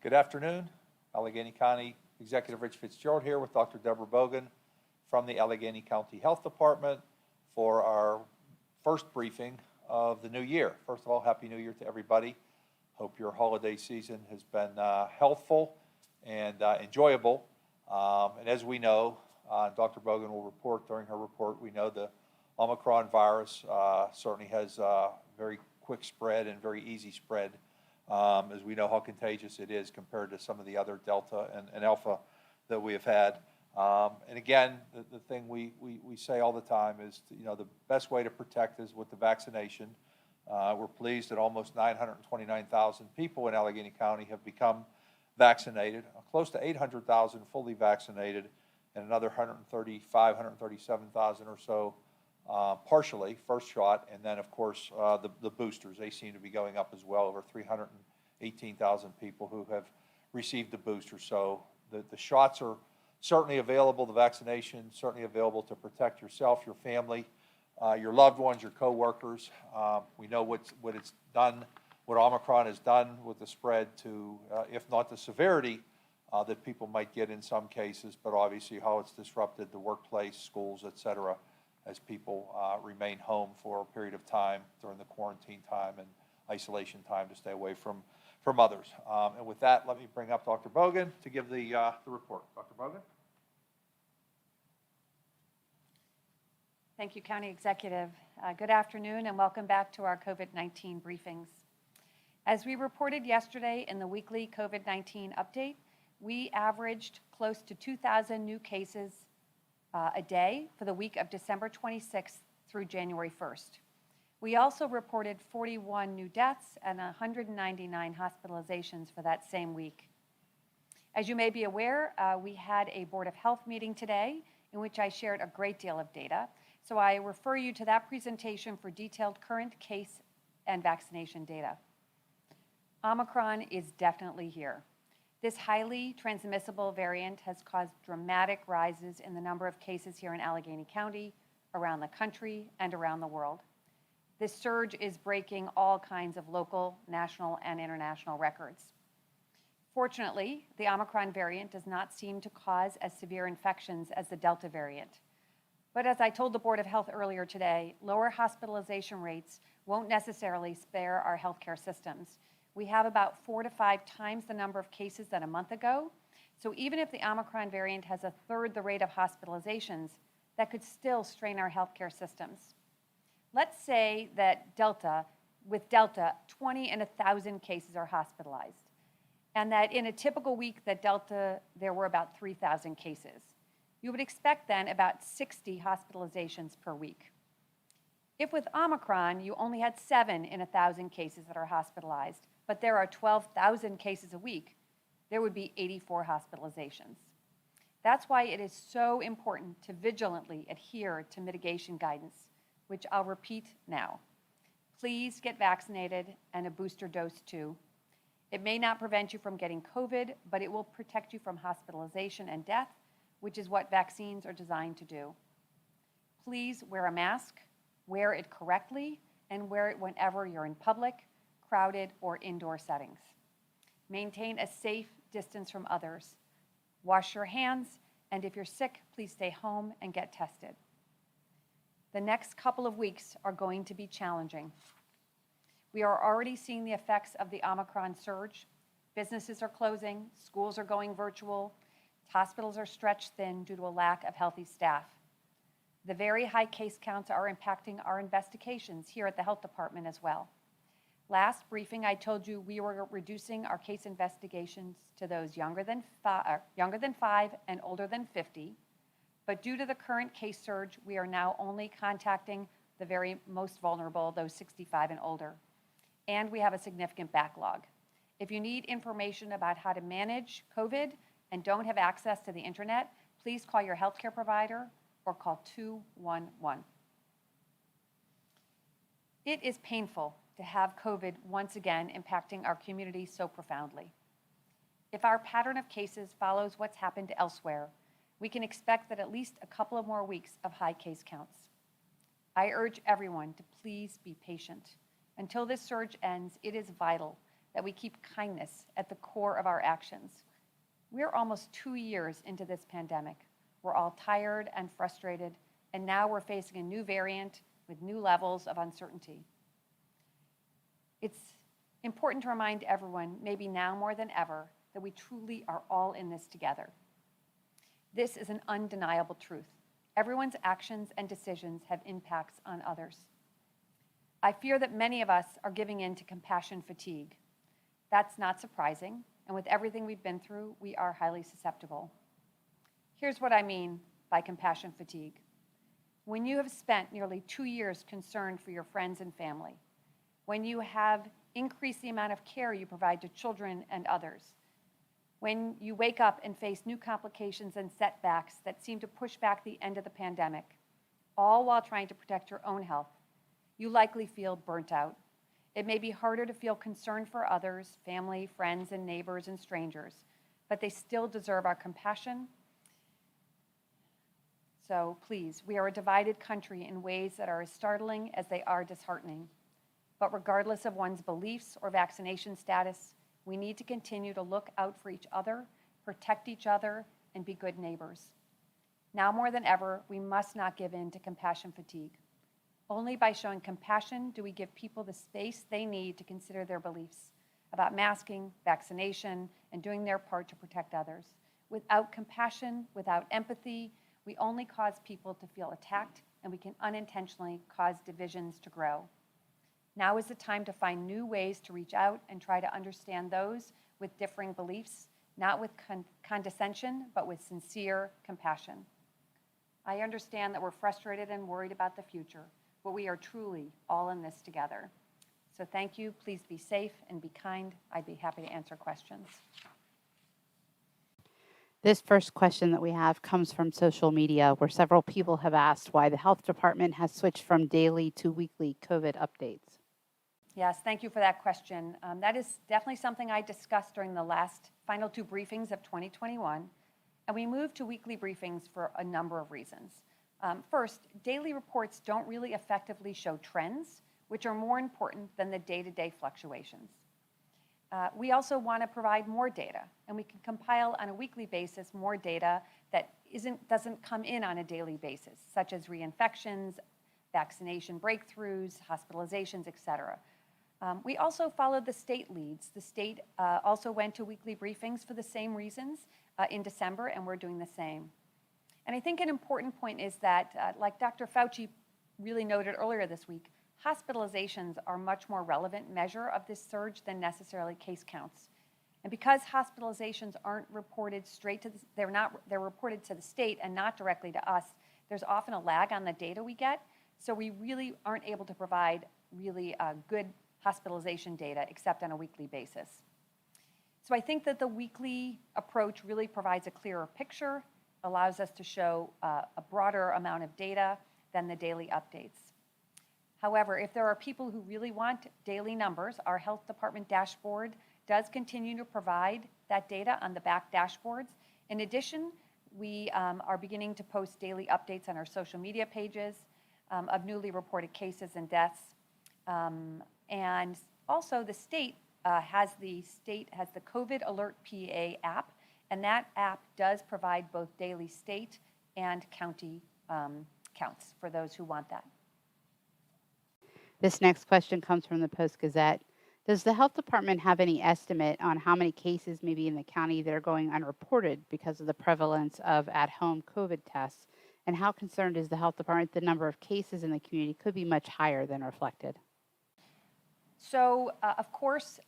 Good afternoon. Allegheny County Executive Rich Fitzgerald here with Dr. Bogan from the Allegheny County Health Department for our first briefing of the new year. First of all, Happy New Year to everybody. Hope your holiday season has been healthful and enjoyable. And as we know, Dr. Bogan will report during her report, we know the Omicron virus certainly has very quick spread and very easy spread. As we know how contagious it is compared to some of the other Delta and Alpha that we have had. And again, the thing we say all the time is, the best way to protect is with the vaccination. We're pleased that almost 929,000 people in Allegheny County have become vaccinated, close to 800,000 fully vaccinated, and another 137,000 or so partially, first shot, and then of course the boosters, they seem to be going up as well, over 318,000 people who have received the booster. So the shots are certainly available, the vaccination certainly available to protect yourself, your family, your loved ones, your co-workers. We know what it's done, what Omicron has done with the spread to, if not the severity that people might get in some cases, but obviously how it's disrupted the workplace, schools, et cetera, as people remain home for a period of time during the quarantine time and isolation time to stay away from others. And with that, let me bring up Dr. Bogan to give the report. Dr. Bogan? Thank you, County Executive. Good afternoon and welcome back to our COVID-19 briefings. As we reported yesterday in the weekly COVID-19 update, we averaged close to 2,000 new cases a day for the week of December 26th through January 1st. We also reported 41 new deaths and 199 hospitalizations for that same week. As you may be aware, we had a Board of Health meeting today in which I shared a great deal of data. So I refer you to that presentation for detailed current case and vaccination data. Omicron is definitely here. This highly transmissible variant has caused dramatic rises in the number of cases here in Allegheny County, around the country, and around the world. This surge is breaking all kinds of local, national, and international records. Fortunately, the Omicron variant does not seem to cause as severe infections as the Delta variant. But as I told the Board of Health earlier today, lower hospitalization rates won't necessarily spare our healthcare systems. We have about 4 to 5 times the number of cases than a month ago. So even if the Omicron variant has a third the rate of hospitalizations, that could still strain our healthcare systems. Let's say that with Delta, 20 in 1,000 cases are hospitalized, and that in a typical week that Delta, there were about 3,000 cases. You would expect then about 60 hospitalizations per week. If with Omicron, you only had 7 in 1,000 cases that are hospitalized, but there are 12,000 cases a week, there would be 84 hospitalizations. That's why it is so important to vigilantly adhere to mitigation guidance, which I'll repeat now. Please get vaccinated and a booster dose too. It may not prevent you from getting COVID, but it will protect you from hospitalization and death, which is what vaccines are designed to do. Please wear a mask, wear it correctly, and wear it whenever you're in public, crowded, or indoor settings. Maintain a safe distance from others. Wash your hands, and if you're sick, please stay home and get tested. The next couple of weeks are going to be challenging. We are already seeing the effects of the Omicron surge. Businesses are closing, schools are going virtual, hospitals are stretched thin due to a lack of healthy staff. The very high case counts are impacting our investigations here at the Health Department as well. Last briefing, I told you we were reducing our case investigations to those younger than 5 and older than 50. But due to the current case surge, we are now only contacting the very most vulnerable, those 65 and older. And we have a significant backlog. If you need information about how to manage COVID and don't have access to the internet, please call your healthcare provider or call 211. It is painful to have COVID once again impacting our community so profoundly. If our pattern of cases follows what's happened elsewhere, we can expect that at least a couple of more weeks of high case counts. I urge everyone to please be patient. Until this surge ends, it is vital that that we keep kindness at the core of our actions. We're almost 2 years into this pandemic. We're all tired and frustrated, and now we're facing a new variant with new levels of uncertainty. It's important to remind everyone, maybe now more than ever, that we truly are all in this together. This is an undeniable truth. Everyone's actions and decisions have impacts on others. I fear that many of us are giving in to compassion fatigue. That's not surprising, and with everything we've been through, we are highly susceptible. Here's what I mean by compassion fatigue. When you have spent nearly 2 years concerned for your friends and family, when you have increased the amount of care you provide to children and others, when you wake up and face new complications and setbacks that seem to push back the end of the pandemic, all while trying to protect your own health, you likely feel burnt out. It may be harder to feel concern for others, family, friends, and neighbors and strangers, but they still deserve our compassion. So please, we are a divided country in ways that are as startling as they are disheartening. But regardless of one's beliefs or vaccination status, we need to continue to look out for each other, protect each other, and be good neighbors. Now more than ever, we must not give in to compassion fatigue. Only by showing compassion do we give people the space they need to consider their beliefs about masking, vaccination, and doing their part to protect others. Without compassion, without empathy, we only cause people to feel attacked, and we can unintentionally cause divisions to grow. Now is the time to find new ways to reach out and try to understand those with differing beliefs, not with condescension, but with sincere compassion. I understand that we're frustrated and worried about the future, but we are truly all in this together. So thank you. Please be safe and be kind. I'd be happy to answer questions. This first question that we have comes from social media, where several people have asked why the health department has switched from daily to weekly COVID updates. Yes, thank you for that question. That is definitely something I discussed during the last final 2 briefings of 2021, and we moved to weekly briefings for a number of reasons. First, daily reports don't really effectively show trends, which are more important than the day-to-day fluctuations. We also want to provide more data, and we can compile on a weekly basis more data that doesn't come in on a daily basis, such as reinfections, vaccination breakthroughs, hospitalizations, et cetera. We also followed the state leads. The state also went to weekly briefings for the same reasons in December, and we're doing the same. And I think an important point is that, like Dr. Fauci really noted earlier this week, hospitalizations are a much more relevant measure of this surge than necessarily case counts. And because hospitalizations aren't reported straight to they're reported to the state and not directly to us, there's often a lag on the data we get. So we really aren't able to provide really good hospitalization data except on a weekly basis. So I think that the weekly approach really provides a clearer picture, allows us to show a broader amount of data than the daily updates. However, if there are people who really want daily numbers, our health department dashboard does continue to provide that data on the back dashboards. In addition, we are beginning to post daily updates on our social media pages of newly reported cases and deaths. And also the state has the COVID Alert PA app, and that app does provide both daily state and county counts for those who want that. This next question comes from the Post-Gazette. Does the health department have any estimate on how many cases maybe in the county that are going unreported because of the prevalence of at-home COVID tests? And how concerned is the health department the number of cases in the community could be much higher than reflected? So, of course,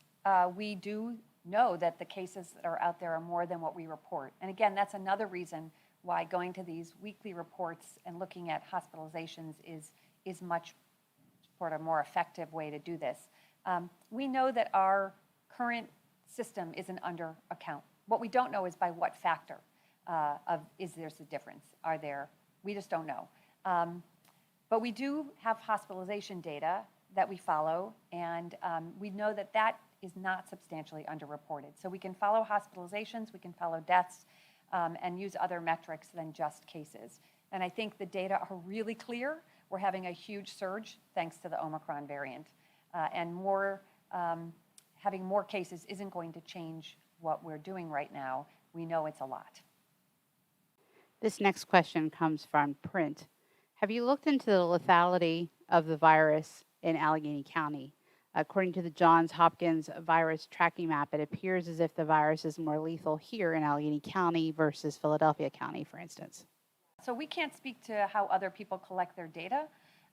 we do know that the cases that are out there are more than what we report. And again, that's another reason why going to these weekly reports and looking at hospitalizations is much sort of more effective way to do this. We know that our current system is an under account. What we don't know is by what factor is there a difference? We just don't know. But we do have hospitalization data that we follow, and we know that that is not substantially underreported. So we can follow hospitalizations, we can follow deaths, and use other metrics than just cases. And I think the data are really clear. We're having a huge surge thanks to the Omicron variant, and more having more cases isn't going to change what we're doing right now. We know it's a lot. This next question comes from Print. Have you looked into the lethality of the virus in Allegheny County? According to the Johns Hopkins virus tracking map, it appears as if the virus is more lethal here in Allegheny County versus Philadelphia County, for instance. So we can't speak to how other people collect their data,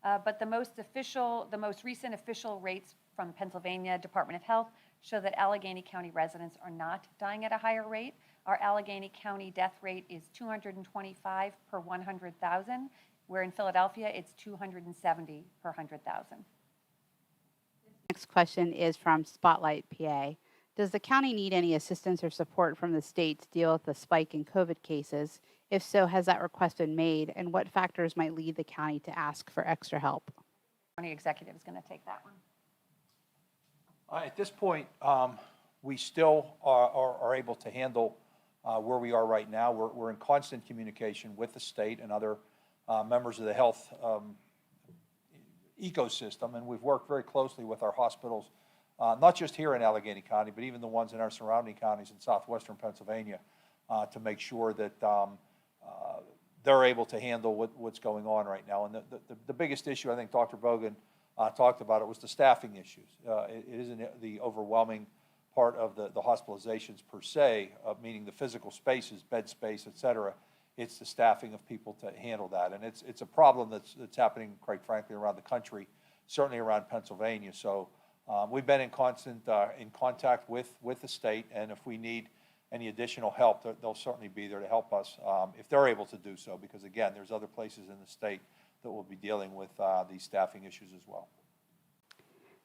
but the most recent official rates from Pennsylvania Department of Health show that Allegheny County residents are not dying at a higher rate. Our Allegheny County death rate is 225 per 100,000, where in Philadelphia it's 270 per 100,000. Next question is from Spotlight PA. Does the county need any assistance or support from the state to deal with the spike in COVID cases? If so, has that request been made? And what factors might lead the county to ask for extra help? County executive is going to take that one. At this point, we still are able to handle where we are right now. We're in constant communication with the state and other members of the health ecosystem, and we've worked very closely with our hospitals, not just here in Allegheny County, but even the ones in our surrounding counties in southwestern Pennsylvania, to make sure that they're able to handle what's going on right now. And the biggest issue, I think Dr. Bogan talked about it, was the staffing issues. It isn't the overwhelming part of the hospitalizations per se, meaning the physical spaces, bed space, et cetera. It's the staffing of people to handle that. And it's a problem that's happening, quite frankly, around the country, certainly around Pennsylvania. So we've been in constant in contact with the state, and if we need any additional help, they'll certainly be there to help us if they're able to do so, because again, there's other places in the state that will be dealing with these staffing issues as well.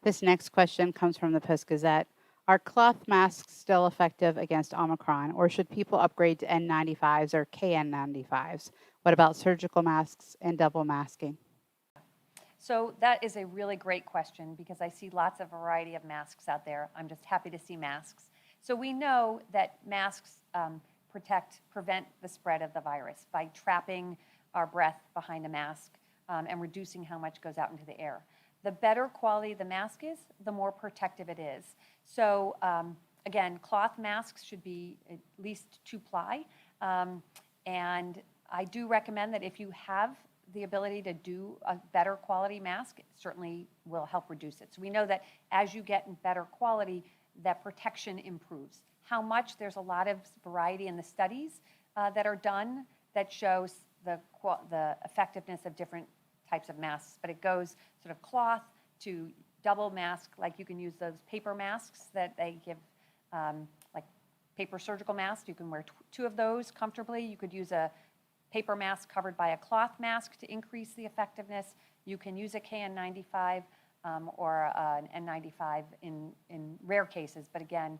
This next question comes from the Post-Gazette. Are cloth masks still effective against Omicron, or should people upgrade to N95s or KN95s? What about surgical masks and double masking? So that is a really great question, because I see lots of variety of masks out there. I'm just happy to see masks. So we know that masks prevent the spread of the virus by trapping our breath behind a mask and reducing how much goes out into the air. The better quality the mask is, the more protective it is. So again, cloth masks should be at least 2-ply. And I do recommend that if you have the ability to do a better quality mask, it certainly will help reduce it. So we know that as you get better quality, that protection improves. How much? There's a lot of variety in the studies that are done that shows the effectiveness of different types of masks, but it goes sort of cloth to double mask, like you can use those paper masks that they give, like paper surgical masks. You can wear 2 of those comfortably. You could use a paper mask covered by a cloth mask to increase the effectiveness. You can use a KN95 or an N95 in rare cases, but again,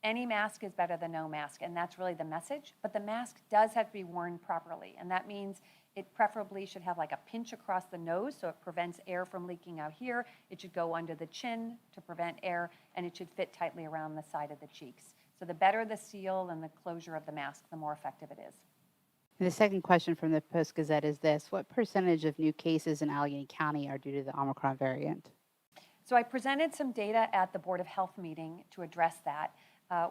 any mask is better than no mask, and that's really the message. But the mask does have to be worn properly, and that means it preferably should have like a pinch across the nose so it prevents air from leaking out here. It should go under the chin to prevent air, and it should fit tightly around the side of the cheeks. So the better the seal and the closure of the mask, the more effective it is. And the second question from the Post-Gazette is this. What percentage of new cases in Allegheny County are due to the Omicron variant? So I presented some data at the Board of Health meeting to address that.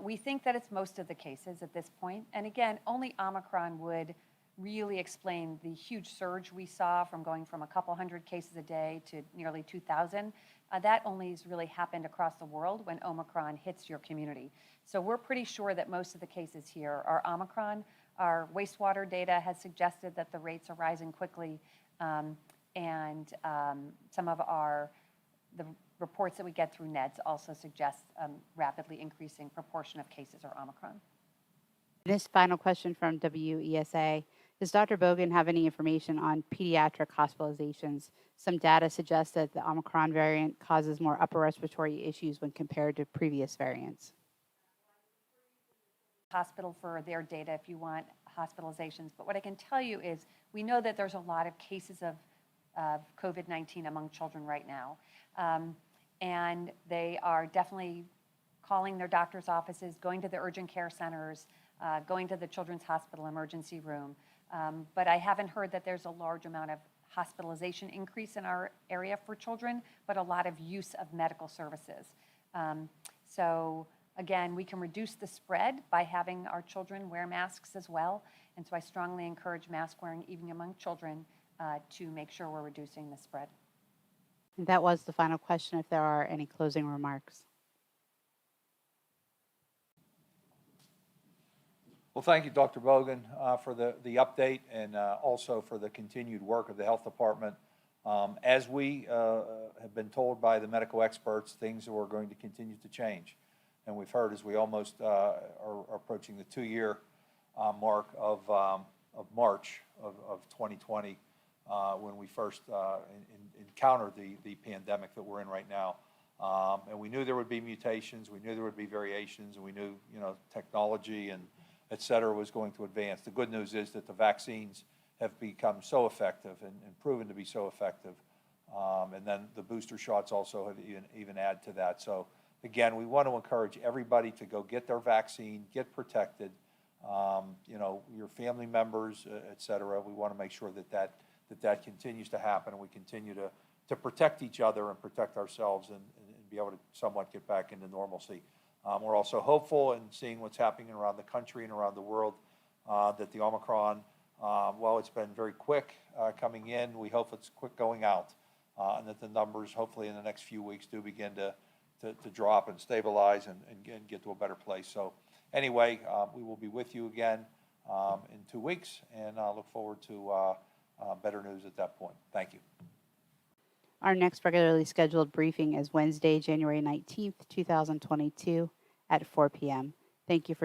We think that it's most of the cases at this point. And again, only Omicron would really explain the huge surge we saw from going from a couple hundred cases a day to nearly 2,000. That only has really happened across the world when Omicron hits your community. So we're pretty sure that most of the cases here are Omicron. Our wastewater data has suggested that the rates are rising quickly, and some of the reports that we get through NEDS also suggest rapidly increasing proportion of cases are Omicron. This final question from WESA. Does Dr. Bogan have any information on pediatric hospitalizations? Some data suggests that the Omicron variant causes more upper respiratory issues when compared to previous variants. Hospital for their data if you want hospitalizations. But what I can tell you is we know that there's a lot of cases of COVID-19 among children right now. And they are definitely calling their doctor's offices, going to the urgent care centers, going to the Children's Hospital emergency room. But I haven't heard that there's a large amount of hospitalization increase in our area for children, but a lot of use of medical services. So again, we can reduce the spread by having our children wear masks as well. And so I strongly encourage mask wearing even among children to make sure we're reducing the spread. And that was the final question, if there are any closing remarks. Well, thank you, Dr. Bogan, for the update and also for the continued work of the health department. As we have been told by the medical experts, things are going to continue to change. And we've heard as we almost are approaching the 2-year mark of March of 2020, when we first encountered the pandemic that we're in right now. And we knew there would be mutations, we knew there would be variations, and we knew, technology and et cetera was going to advance. The good news is that the vaccines have become so effective and proven to be so effective. And then the booster shots also have even add to that. So again, we want to encourage everybody to go get their vaccine, get protected. Your family members, et cetera. We want to make sure that continues to happen, and we continue to protect each other and protect ourselves and be able to somewhat get back into normalcy. We're also hopeful in seeing what's happening around the country and around the world, that the Omicron, while it's been very quick coming in, we hope it's quick going out, and that the numbers hopefully in the next few weeks do begin to drop and stabilize and get to a better place. So anyway, we will be with you again in 2 weeks, and I look forward to better news at that point. Thank you. Our next regularly scheduled briefing is Wednesday, January 19th, 2022 at 4 p.m. Thank you for